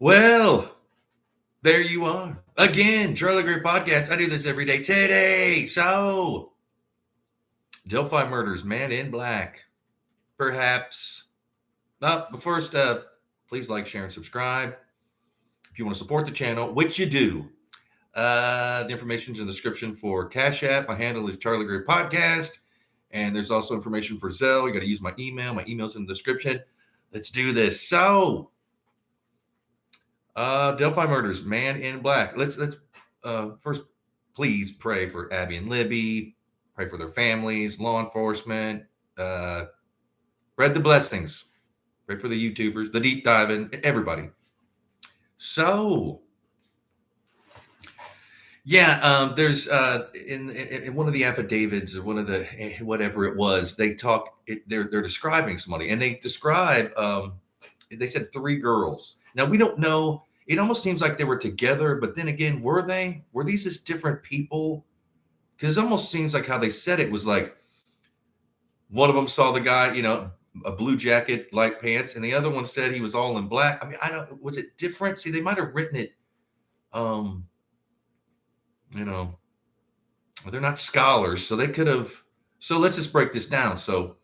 Well, there you are. Again, Charlie Greer podcast. I do this every day. Today, so Delphi murders, man in black. Perhaps. But first, please like, share, and subscribe. If you want to support the channel, which you do, the information's in the description for Cash App. My handle is Charlie Greer Podcast. And there's also information for Zelle. You got to use my email. My email's in the description. Let's do this. So, Delphi murders, man in black. Let's first please pray for Abby and Libby. Pray for their families, law enforcement. Spread the blessings. Pray for the YouTubers, the deep diving, everybody. So, yeah, there's in one of the affidavits or one of the whatever it was, they talk. They're describing somebody, and they describe. They said 3 girls. Now we don't know. It almost seems like they were together, but then again, were they? Were these just different people? Because it almost seems like how they said it was like one of them saw the guy, a blue jacket, light pants, and the other one said he was all in black. I mean, I don't. Was it different? See, they might have written it. They're not scholars, so they could have. So let's just break this down. So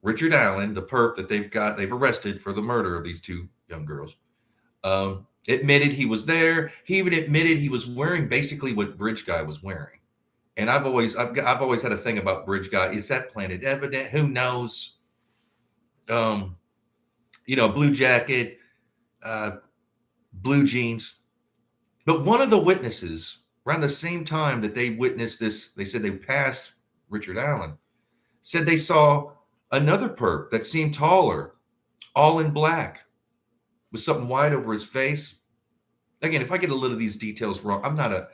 Richard Allen, the perp that they've arrested for the murder of these 2 young girls, admitted he was there. He even admitted he was wearing basically what Bridge Guy was wearing. And I've always had a thing about Bridge Guy. Is that planted evident? Who knows? Blue jacket, blue jeans. But one of the witnesses, around the same time that they witnessed this, they said they passed Richard Allen, said they saw another perp that seemed taller, all in black, with something white over his face. Again, if I get a little of these details wrong, I'm not a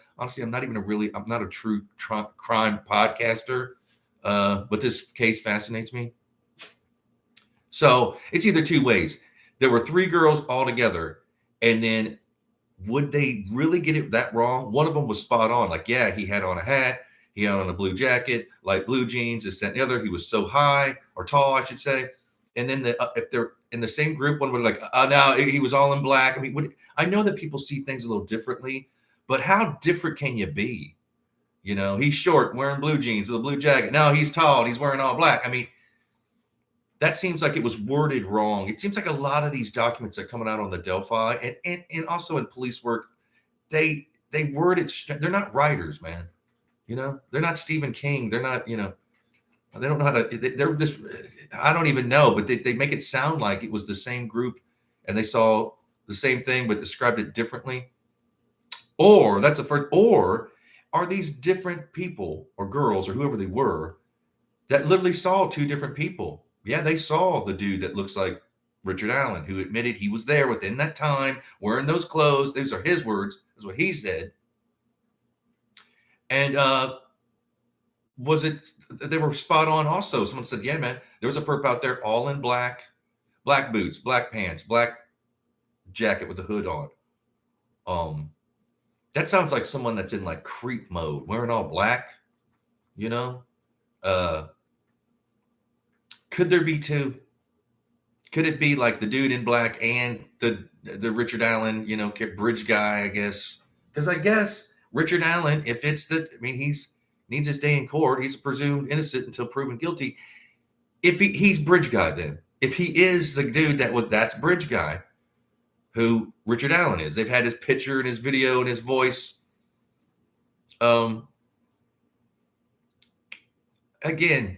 true crime podcaster, but this case fascinates me. So it's either 2 ways. There were 3 girls all together, and then would they really get it that wrong? One of them was spot on. Like, yeah, he had on a hat. He had on a blue jacket, light blue jeans, this, that, and the other. He was so high or tall, I should say. And then if they're in the same group, one would like, no, he was all in black. I mean, I know that people see things a little differently, but how different can you be? He's short, wearing blue jeans with a blue jacket. No, he's tall, and he's wearing all black. I mean, that seems like it was worded wrong. It seems like a lot of these documents are coming out on the Delphi and also in police work, they word it. They're not writers, man. They're not Stephen King. They're not, they don't know how to, they're just, I don't even know, but they make it sound like it was the same group and they saw the same thing, but described it differently. Or that's the first, or are these different people or girls or whoever they were that literally saw 2 different people? Yeah, they saw the dude that looks like Richard Allen, who admitted he was there within that time, wearing those clothes. Those are his words. That's what he said. And they were spot on also. Someone said, yeah, man, there was a perp out there all in black boots, black pants, black jacket with the hood on. That sounds like someone that's in like creep mode, wearing all black, Could there be 2? Could it be like the dude in black and the Richard Allen, Bridge Guy, I guess? Because I guess Richard Allen, if it's he needs his day in court. He's presumed innocent until proven guilty. If he's Bridge Guy, then if he is the dude that's Bridge Guy, who Richard Allen is. They've had his picture and his video and his voice. Again,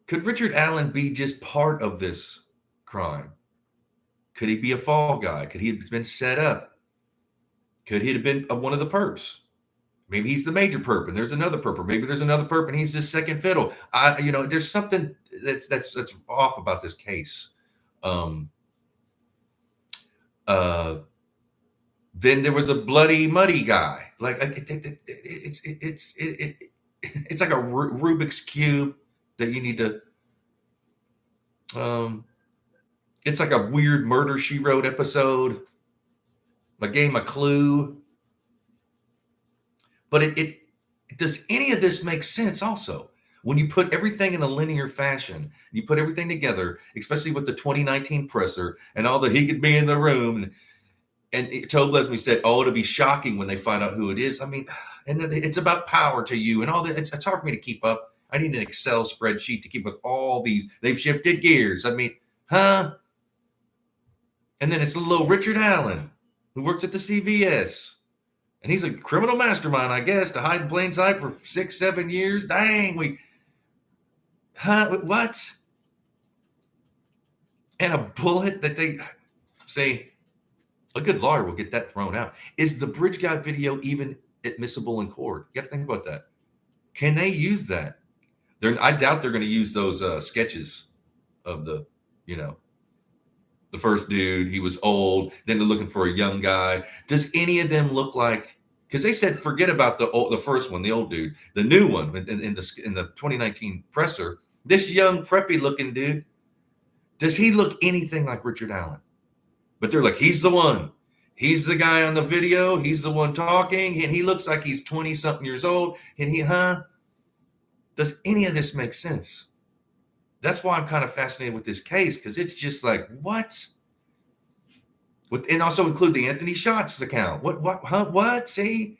could Richard Allen be just part of this crime? Could he be a fall guy? Could he have been set up? Could he have been one of the perps? Maybe he's the major perp and there's another perp, or maybe there's another perp and he's just second fiddle. There's something that's off about this case. Then there was a bloody muddy guy. Like it's like a Rubik's cube that you need to. It's like a weird Murder, She Wrote episode. A game of Clue. But it does any of this make sense? Also, When you put everything in a linear fashion, you put everything together, especially with the 2019 presser and all that he could be in the room. And Tobe Leslie said, "Oh, it'll be shocking when they find out who it is." I mean, and then it's about power to you and all that. It's hard for me to keep up. I need an Excel spreadsheet to keep with all these. They've shifted gears. I mean, huh? And then it's little Richard Allen, who works at the CVS. And he's a criminal mastermind, I guess, to hide in plain sight for 6-7 years. Dang, what? And a bullet that they say, a good lawyer will get that thrown out. Is the bridge guy video even admissible in court? You got to think about that. Can they use that? I doubt they're going to use those sketches of the first dude. He was old. Then they're looking for a young guy. Does any of them look like? Because they said forget about the first one, the old dude. The new one in the 2019 presser. This young preppy looking dude. Does he look anything like Richard Allen? But they're like, he's the one. He's the guy on the video. He's the one talking, and he looks like he's 20-something years old. And does any of this make sense? That's why I'm kind of fascinated with this case, because it's just like, what? And also include the Anthony Shots account. What? See?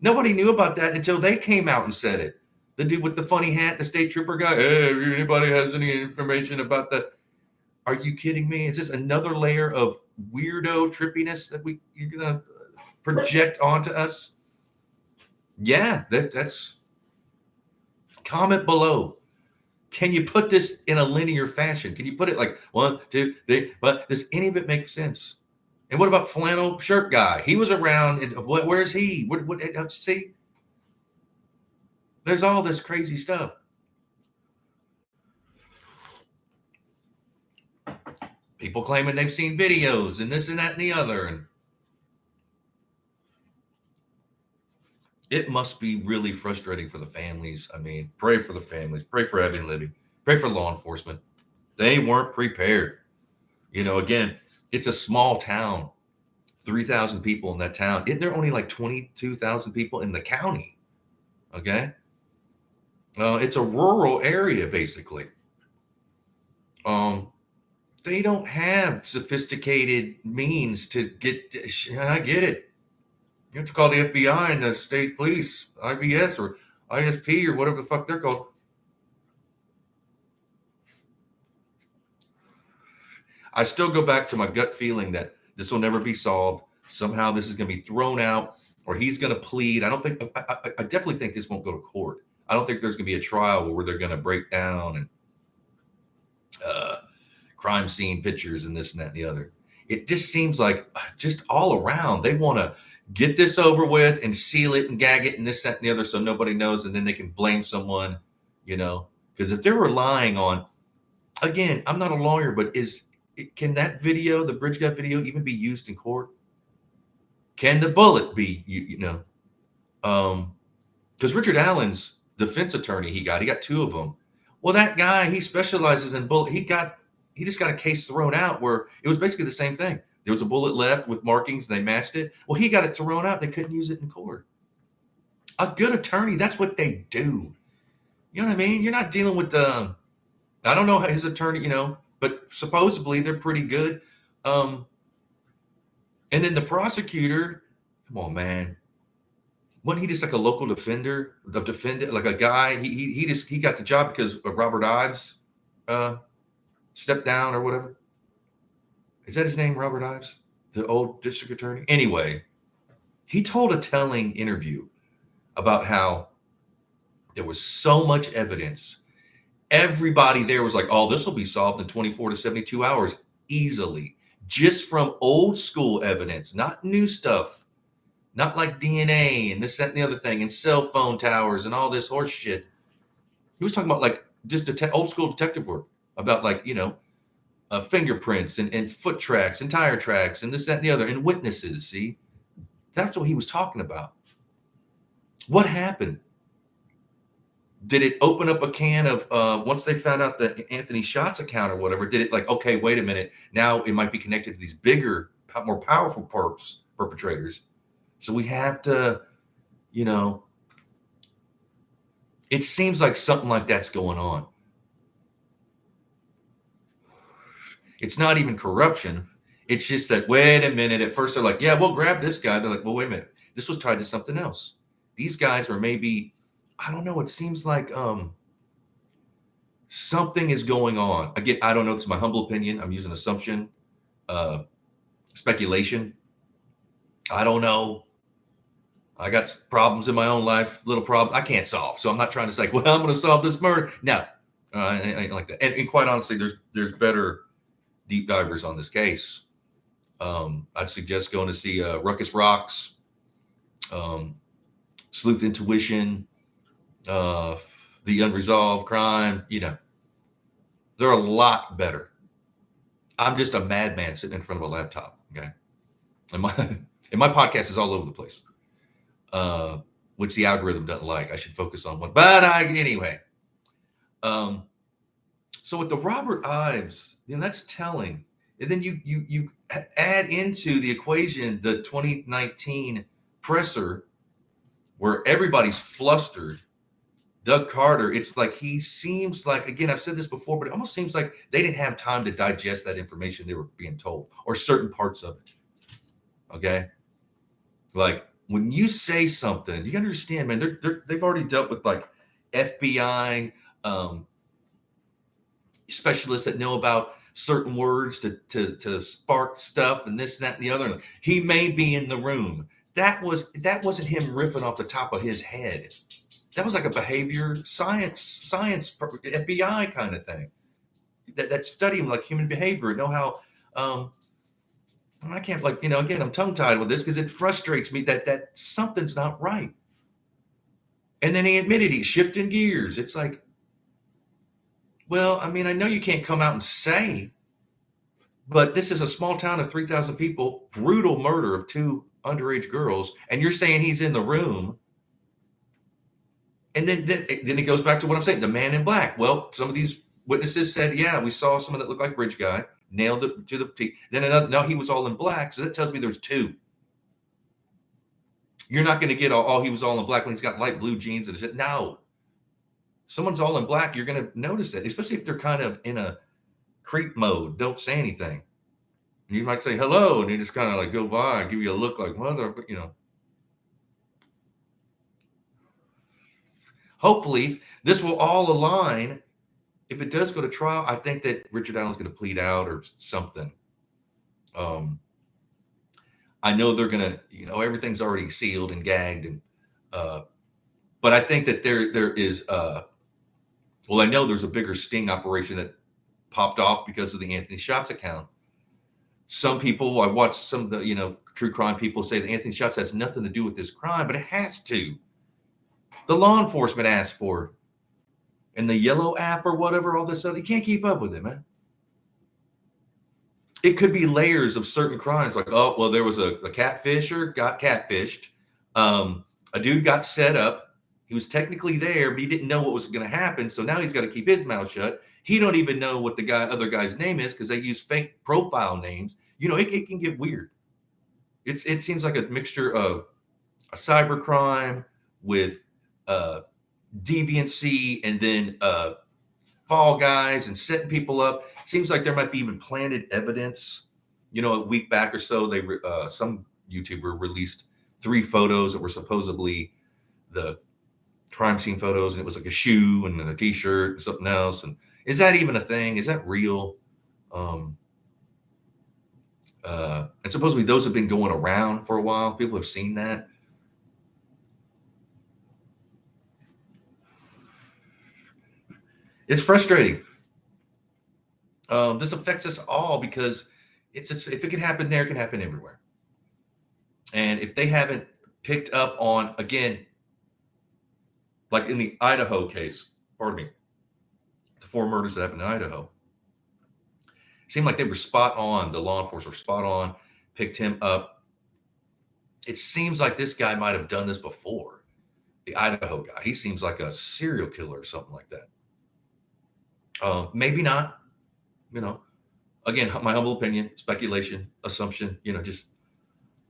Nobody knew about that until they came out and said it. The dude with the funny hat, the state trooper guy. Hey, if anybody has any information about that? Are you kidding me? Is this another layer of weirdo trippiness that you're gonna project onto us? Yeah, that's. Comment below. Can you put this in a linear fashion? Can you put it like 1, 2, 3? But does any of it make sense? And what about flannel shirt guy? He was around. And where's he? What? See, there's all this crazy stuff. People claiming they've seen videos and this and that and the other. And it must be really frustrating for the families. I mean, pray for the families. Pray for Abby and Libby. Pray for law enforcement. They weren't prepared. Again, it's a small town. 3,000 people in that town. Isn't there only like 22,000 people in the county? Okay. It's a rural area, basically. They don't have sophisticated means to get. I get it. You have to call the FBI and the state police, IBS or ISP or whatever the fuck they're called. I still go back to my gut feeling that this will never be solved. Somehow this is going to be thrown out, or he's going to plead. I definitely think this won't go to court. I don't think there's going to be a trial where they're going to break down and crime scene pictures and this and that and the other. It just seems like just all around they want to get this over with and seal it and gag it and this, that, and the other so nobody knows, and then they can blame someone, because if they're relying on, again, I'm not a lawyer, but can that video, the bridge gut video, even be used in court? Can the bullet be, because Richard Allen's defense attorney, he got 2 of them. Well, that guy, he specializes in bullet. He just got a case thrown out where it was basically the same thing. There was a bullet left with markings and they matched it. Well, he got it thrown out. They couldn't use it in court. A good attorney, that's what they do. You know what I mean? You're not dealing with I don't know his attorney, but supposedly they're pretty good. And then the prosecutor, come on, man. Wasn't he just like a local defender, like a guy? He got the job because of Robert Ives stepped down or whatever. Is that his name, Robert Ives, the old district attorney? Anyway, he told a telling interview about how there was so much evidence. Everybody there was like, oh, this will be solved in 24 to 72 hours easily, just from old school evidence, not new stuff, not like DNA and this, that, and the other thing, and cell phone towers and all this horse shit. He was talking about like just old school detective work about like, fingerprints and foot tracks and tire tracks and this, that, and the other, and witnesses. See, that's what he was talking about. What happened? Did it open up a can of, once they found out the Anthony Shots account or whatever, did it like, okay, wait a minute, now it might be connected to these bigger, more powerful perpetrators. So we have to, It seems like something like that's going on. It's not even corruption. It's just that, wait a minute. At first, they're like, yeah, we'll grab this guy. They're like, well, wait a minute. This was tied to something else. These guys are maybe, I don't know. It seems like something is going on. Again, I don't know. This is my humble opinion. I'm using assumption, speculation. I don't know. I got problems in my own life, little problems I can't solve. So I'm not trying to say, well, I'm going to solve this murder. No, I ain't like that. And quite honestly, there's better deep divers on this case. I'd suggest going to see Ruckus Rocks, Sleuth Intuition, The Unresolved Crime. They're a lot better. I'm just a madman sitting in front of a laptop. Okay, and my podcast is all over the place, which the algorithm doesn't like. I should focus on one, but anyway. So with the Robert Ives, that's telling. And then you add into the equation the 2019 presser where everybody's flustered. Doug Carter, it's like he seems like, again, I've said this before, but it almost seems like they didn't have time to digest that information they were being told, or certain parts of it. Okay? Like when you say something, you understand, man, they've already dealt with like FBI specialists that know about certain words to spark stuff and this, that, and the other. He may be in the room. That wasn't him riffing off the top of his head. That was like a behavior science FBI kind of thing. That's studying like human behavior. Know how I can't again, I'm tongue tied with this because it frustrates me that something's not right. And then he admitted he's shifting gears. It's like, well, I know you can't come out and say, but this is a small town of 3,000 people, brutal murder of 2 underage girls, and you're saying he's in the room. And then it goes back to what I'm saying, the man in black. Well, some of these witnesses said, yeah, we saw someone that looked like Bridge Guy, nailed it to the T. Then another, no, he was all in black. So that tells me there's 2. You're not going to get all he was all in black when he's got light blue jeans and shit. No. Someone's all in black, you're going to notice it, especially if they're kind of in a creep mode. Don't say anything. And you might say hello, and they just kind of like go by and give you a look like, mother, Hopefully, this will all align. If it does go to trial, I think that Richard Allen's going to plead out or something. I know they're going to, everything's already sealed and gagged, and but I think that there is. I know there's a bigger sting operation that popped off because of the Anthony Shots account. Some people, I watched some of the true crime people say that Anthony Shots has nothing to do with this crime, but it has to. The law enforcement asked for it. And the yellow app or whatever, all this stuff, you can't keep up with it, man. It could be layers of certain crimes, like, oh, well, there was a catfisher got catfished. A dude got set up. He was technically there, but he didn't know what was going to happen. So now he's got to keep his mouth shut. He don't even know what the other guy's name is because they use fake profile names. It can get weird. It seems like a mixture of a cyber crime with deviancy and then fall guys and setting people up. Seems like there might be even planted evidence. A week back or so, they some YouTuber released 3 photos that were supposedly the crime scene photos, and it was like a shoe and a t-shirt and something else. And is that even a thing? Is that real? And supposedly those have been going around for a while. People have seen that. It's frustrating. This affects us all because if it can happen there, it can happen everywhere. And if they haven't picked up on, again, like in the Idaho case, the 4 murders that happened in Idaho, it seemed like they were spot on. The law enforcement were spot on, picked him up. It seems like this guy might have done this before. The Idaho guy, he seems like a serial killer or something like that. Maybe not, again, my humble opinion, speculation, assumption,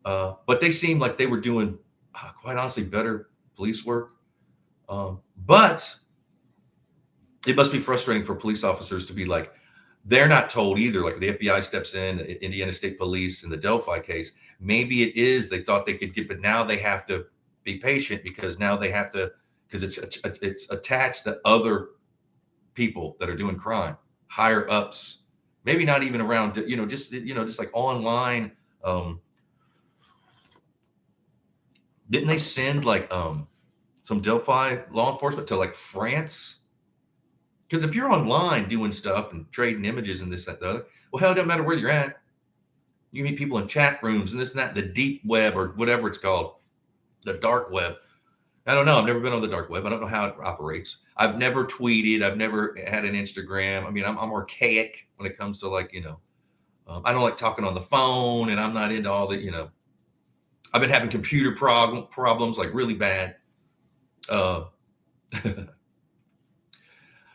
but they seem like they were doing, quite honestly, better police work. But it must be frustrating for police officers to be like, they're not told either. Like the FBI steps in, the Indiana State Police in the Delphi case. Maybe it is they thought they could get, but now they have to be patient because now they have to, because it's attached to other people that are doing crime, higher ups, maybe not even around, just like online. Didn't they send like some Delphi law enforcement to like France? Because if you're online doing stuff and trading images and this, that, the other, well, hell, it doesn't matter where you're at. You meet people in chat rooms and this and that, the deep web or whatever it's called, the dark web. I don't know. I've never been on the dark web. I don't know how it operates. I've never tweeted. I've never had an Instagram. I mean, I'm archaic when it comes to like, I don't like talking on the phone, and I'm not into all the, I've been having computer problems like really bad.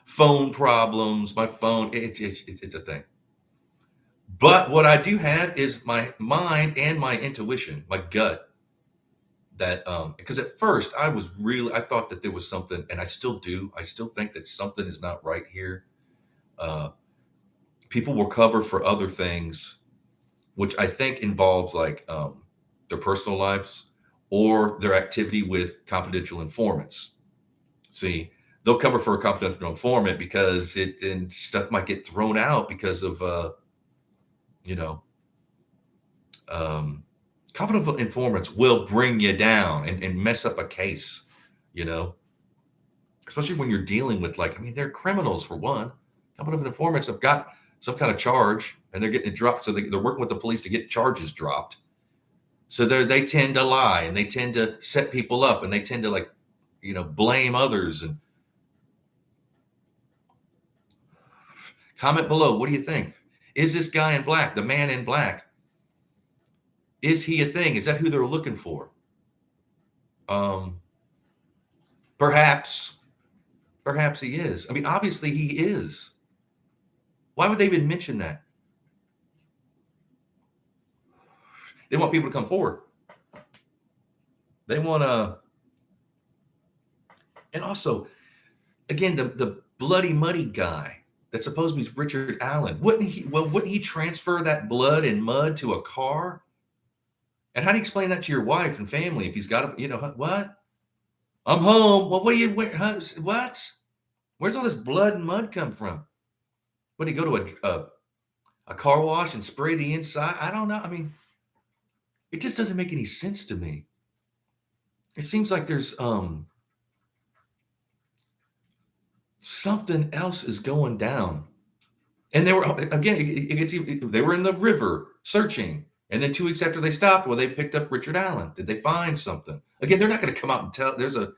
Phone problems. My phone, it's a thing. But what I do have is my mind and my intuition, my gut. That because at first I thought that there was something, and I still do. I still think that something is not right here. People will cover for other things, which I think involves like their personal lives or their activity with confidential informants. See, they'll cover for a confidential informant because and stuff might get thrown out because of confidential informants will bring you down and mess up a case, especially when you're dealing with they're criminals for one. Confidential informants have got some kind of charge and they're getting it dropped. So they're working with the police to get charges dropped. So they tend to lie and they tend to set people up and they tend to blame others. And comment below. What do you think? Is this guy in black, the man in black, is he a thing? Is that who they're looking for? Perhaps he is. I mean, obviously he is. Why would they even mention that? They want people to come forward. They want to, and also, again, the bloody muddy guy that's supposed to be Richard Allen. Wouldn't he transfer that blood and mud to a car? And how do you explain that to your wife and family if he's got what? I'm home. Well, what? Where's all this blood and mud come from? Would he go to a car wash and spray the inside? I don't know. I mean, it just doesn't make any sense to me. It seems like there's something else is going down. And they were, again, they were in the river searching. And then 2 weeks after they stopped, they picked up Richard Allen. Did they find something? Again, they're not going to come out and tell. There's a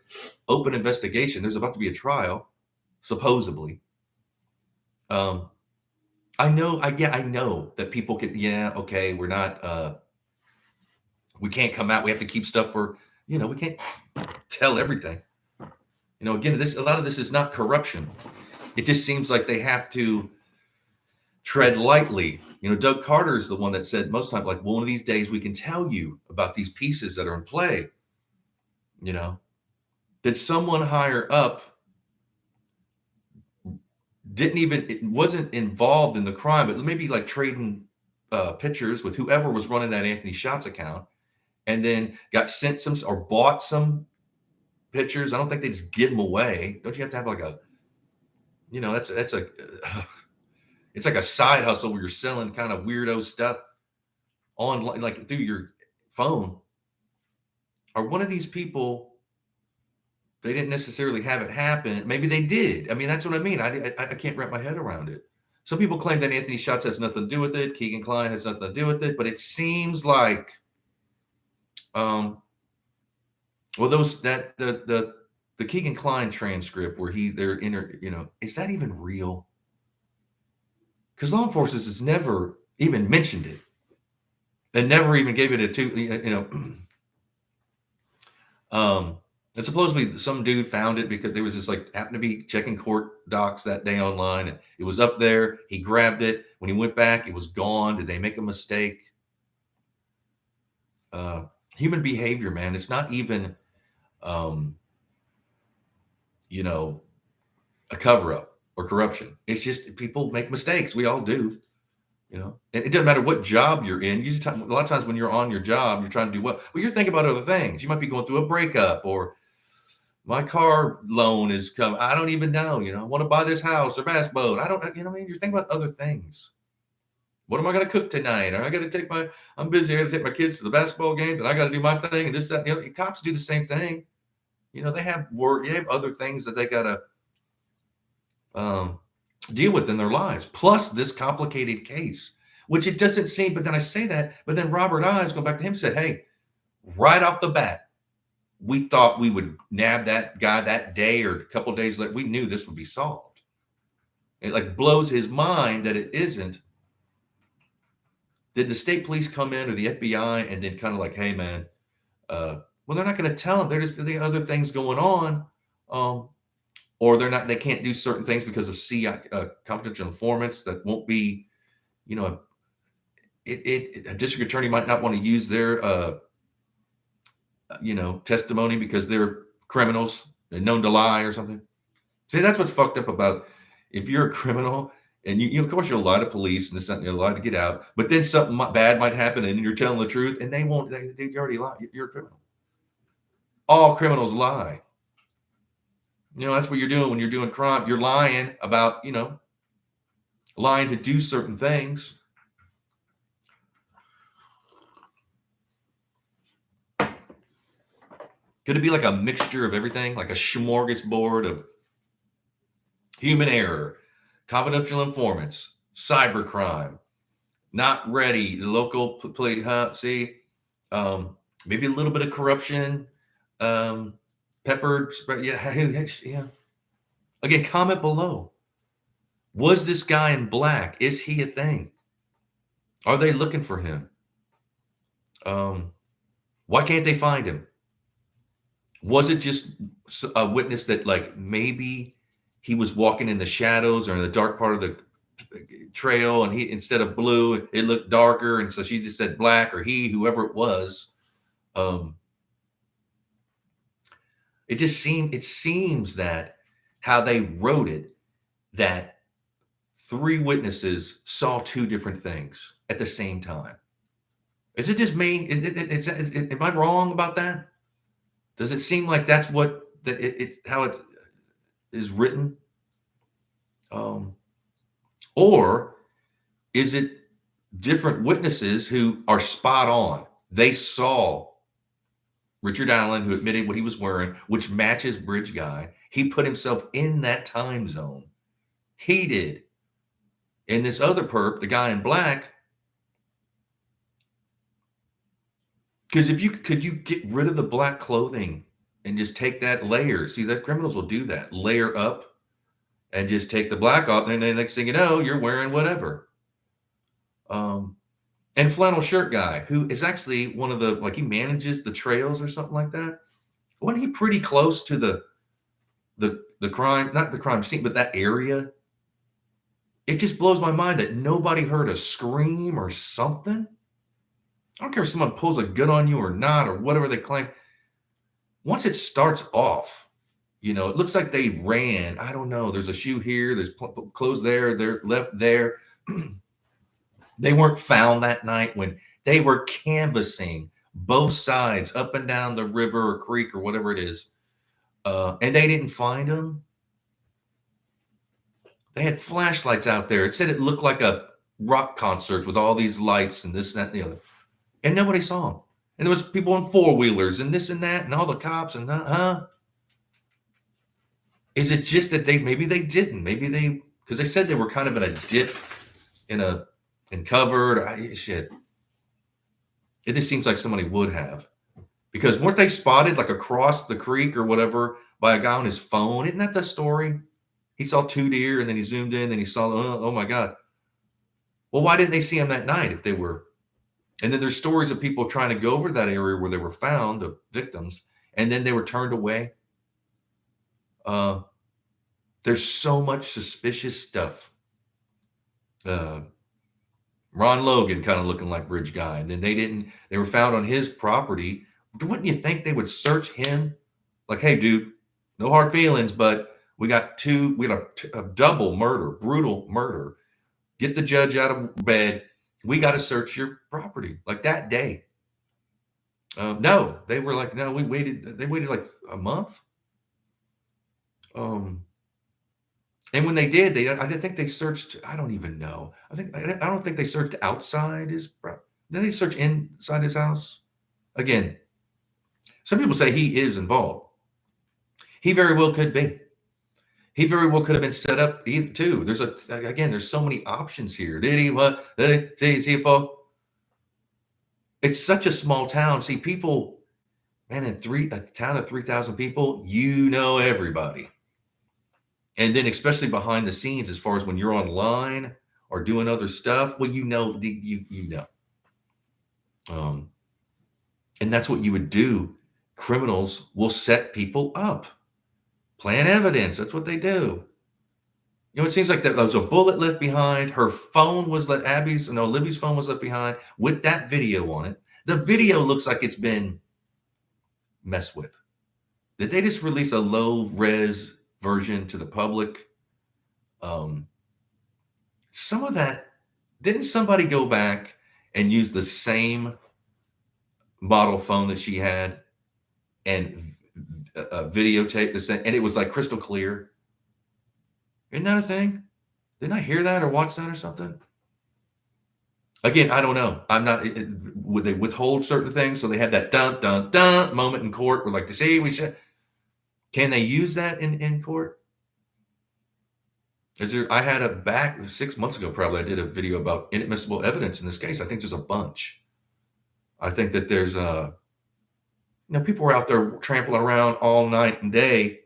open investigation. There's about to be a trial, supposedly. I know that people can, okay, we're not, we can't come out. We have to keep stuff for, we can't tell everything. Again, a lot of this is not corruption. It just seems like they have to tread lightly. Doug Carter is the one that said most times, like, one of these days we can tell you about these pieces that are in play. That someone higher up wasn't involved in the crime, but maybe like trading pictures with whoever was running that Anthony Shots account, and then got sent some or bought some pictures. I don't think they just give them away. Don't you have to have like a, it's like a side hustle where you're selling kind of weirdo stuff online, like through your phone. Or one of these people, they didn't necessarily have it happen. Maybe they did. I mean, that's what I mean. I can't wrap my head around it. Some people claim that Anthony Shots has nothing to do with it. Keegan Kline has nothing to do with it. But it seems like, the Keegan Kline transcript where is that even real? Because law enforcement has never even mentioned it and never even gave it and supposedly some dude found it because there was this happened to be checking court docs that day online. And it was up there. He grabbed it. When he went back, it was gone. Did they make a mistake? Human behavior, man. It's not even, you know, a cover up or corruption. It's just people make mistakes. We all do, you know, and it doesn't matter what job you're in. Usually, a lot of times when you're on your job, you're trying to do well. Well, you're thinking about other things. You might be going through a breakup, or my car loan is coming. I don't even know, you know, I want to buy this house or bass boat. I don't, you know what I mean? You're thinking about other things. What am I going to cook tonight? Or I got to take I'm busy. I got to take my kids to the basketball game. Then I got to do my thing and this, that, and the other. Cops do the same thing. You know, they have work, they have other things that they got to deal with in their lives. Plus this complicated case, which it doesn't seem, but then I say that, but then Robert Ives, going back to him, said, hey, right off the bat, we thought we would nab that guy that day or a couple of days later. We knew this would be solved. It like blows his mind that it isn't. Did the state police come in or the FBI and then kind of like, hey, man, well, they're not going to tell them. They're just the other things going on. Or they can't do certain things because of confidential informants that won't be, you know, a district attorney might not want to use their, you know, testimony because they're criminals and known to lie or something. See, that's what's fucked up about if you're a criminal and you of course you'll lie to police and this and you'll lie to get out, but then something bad might happen and you're telling the truth and they won't. They already lie. You're a criminal. All criminals lie. You know, that's what you're doing when you're doing crime. You're lying about, you know, lying to do certain things. Could it be like a mixture of everything, like a smorgasbord of human error, confidential informants, cybercrime, not ready, the local police, maybe a little bit of corruption, peppered, yeah. Again, comment below. Was this guy in black? Is he a thing? Are they looking for him? Why can't they find him? Was it just a witness that like maybe he was walking in the shadows or in the dark part of the trail and he, instead of blue, it looked darker. And so she just said black, or whoever it was. It seems that how they wrote it, that 3 witnesses saw 2 different things at the same time. Is it just me? Am I wrong about that? Does it seem like that's what how it is written? Or is it different witnesses who are spot on? They saw Richard Allen, who admitted what he was wearing, which matches Bridge Guy. He put himself in that time zone. He did. And this other perp, the guy in black, because could you get rid of the black clothing and just take that layer? See, that criminals will do that. Layer up and just take the black off. And then the next thing you know, you're wearing whatever. And flannel shirt guy, who is actually one of the, like, he manages the trails or something like that. Wasn't he pretty close to the crime, not the crime scene, but that area? It just blows my mind that nobody heard a scream or something. I don't care if someone pulls a gun on you or not, or whatever they claim. Once it starts off, you know, it looks like they ran. I don't know. There's a shoe here. There's clothes there. They're left there. They weren't found that night when they were canvassing both sides up and down the river or creek or whatever it is. And they didn't find them. They had flashlights out there. It said it looked like a rock concert with all these lights and this, that, and the other. And nobody saw them. And there was people on 4-wheelers and this and that and all the cops and Is it just that maybe they didn't? Maybe because they said they were kind of in a dip and covered. Shit. It just seems like somebody would have. Because weren't they spotted like across the creek or whatever by a guy on his phone? Isn't that the story? He saw 2 deer and then he zoomed in and he saw, oh my God. Well, why didn't they see him that night if they were? And then there's stories of people trying to go over to that area where they were found, the victims, and then they were turned away. There's so much suspicious stuff. Ron Logan kind of looking like Bridge Guy. And then they were found on his property. Wouldn't you think they would search him? Like, hey, dude, No hard feelings, but we got a double murder, brutal murder. Get the judge out of bed. We got to search your property like that day. No, they were like, no, we waited. They waited like a month. And when they did, I didn't think they searched. I don't even know. I don't think they searched outside his. Did they search inside his house? Again, some people say he is involved. He very well could be. He very well could have been set up too. There's so many options here. Did he? What? Did he? See, folks? It's such a small town. See, people, man, a town of 3,000 people, you know everybody. And then especially behind the scenes, as far as when you're online or doing other stuff, well, you know. And that's what you would do. Criminals will set people up. Plant evidence. That's what they do. You know, it seems like there was a bullet left behind. Her phone was Libby's phone was left behind with that video on it. The video looks like it's been messed with. Did they just release a low res version to the public? Some of that, didn't somebody go back and use the same model phone that she had and videotape this thing, and it was like crystal clear? Isn't that a thing? Didn't I hear that or watch that or something? Again, I don't know. I'm not. Would they withhold certain things so they have that dun dun dun moment in court? We're like, to see, we should. Can they use that in court? I had back 6 months ago, probably, I did a video about inadmissible evidence in this case. I think there's a bunch. I think that there's people were out there trampling around all night and day,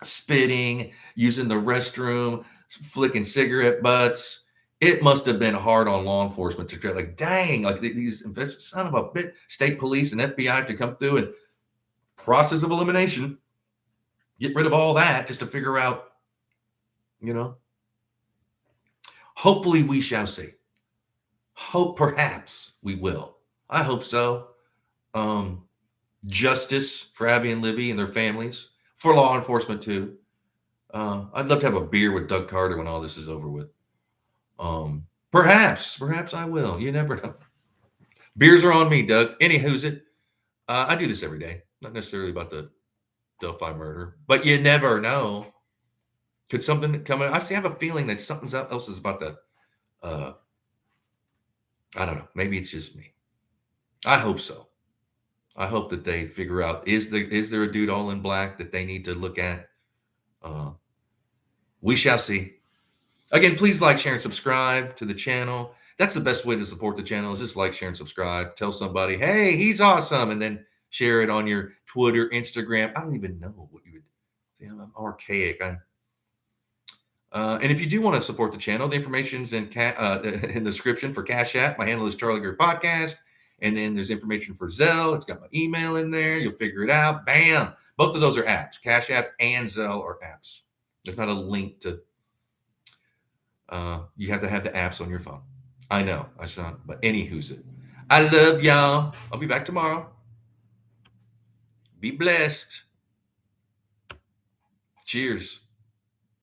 spitting, using the restroom, flicking cigarette butts. It must have been hard on law enforcement to get like, dang, like these son of a bit, state police and FBI have to come through and process of elimination, get rid of all that just to figure out, hopefully we shall see. Perhaps we will. I hope so. Justice for Abby and Libby and their families, for law enforcement too. I'd love to have a beer with Doug Carter when all this is over with. Perhaps I will. You never know. Beers are on me, Doug. Who's it? I do this every day. Not necessarily about the Delphi murder, but you never know. Could something come in? I have a feeling that something else is about to. I don't know. Maybe it's just me. I hope so. I hope that they figure out, is there a dude all in black that they need to look at? We shall see. Again, please like, share, and subscribe to the channel. That's the best way to support the channel, is just like, share, and subscribe. Tell somebody, hey, he's awesome, and then share it on your Twitter, Instagram. I don't even know what you would say. I'm archaic. And if you do want to support the channel, the information's in the description for Cash App. My handle is charliegreerpodcast. And then there's information for Zelle. It's got my email in there. You'll figure it out. Bam. Both of those are apps. Cash App and Zelle are apps. There's not a link to. You have to have the apps on your phone. I know. I should not. But who's it? I love y'all. I'll be back tomorrow. Be blessed. Cheers.